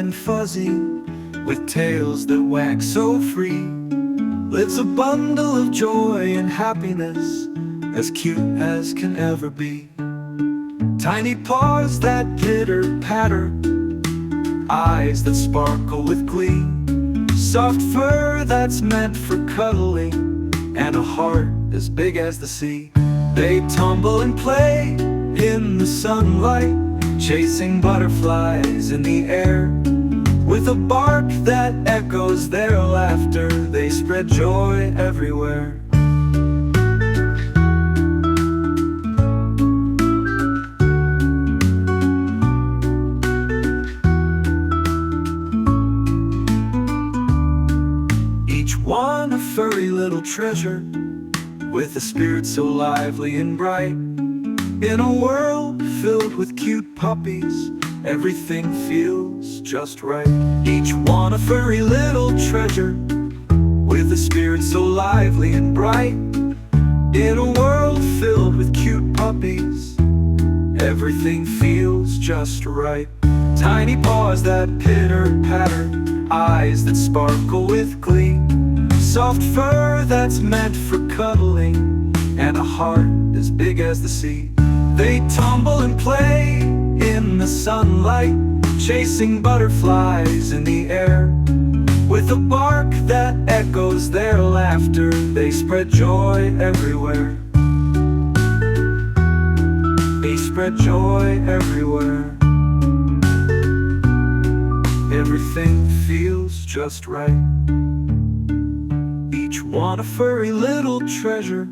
and fuzzy, with tails that wag so free, lives a bundle of joy and happiness, as cute as can ever be. Tiny paws that pitter-patter, eyes that sparkle with glee, soft fur that's meant for cuddling, and a heart as big as the sea. They tumble and play in the sunlight, chasing butterflies in the air. With a bark that echoes their laughter, they spread joy everywhere. Each one a furry little treasure, with a spirit so lively and bright. In a world filled with cute puppies, everything feels just right. Each one a furry little treasure, with a spirit so lively and bright. In a world filled with cute puppies, everything feels just right. Tiny paws that pitter-patter, eyes that sparkle with glee, soft fur that's meant for cuddling, and a heart as big as the sea. They tumble and play in the sunlight, chasing butterflies in the air. With a bark that echoes their laughter, they spread joy everywhere. They spread joy everywhere. Everything feels just right. Each one a furry little treasure,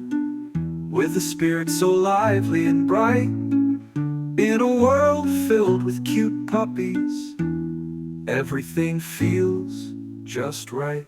with a spirit so lively and bright. In a world filled with cute puppies, everything feels just right.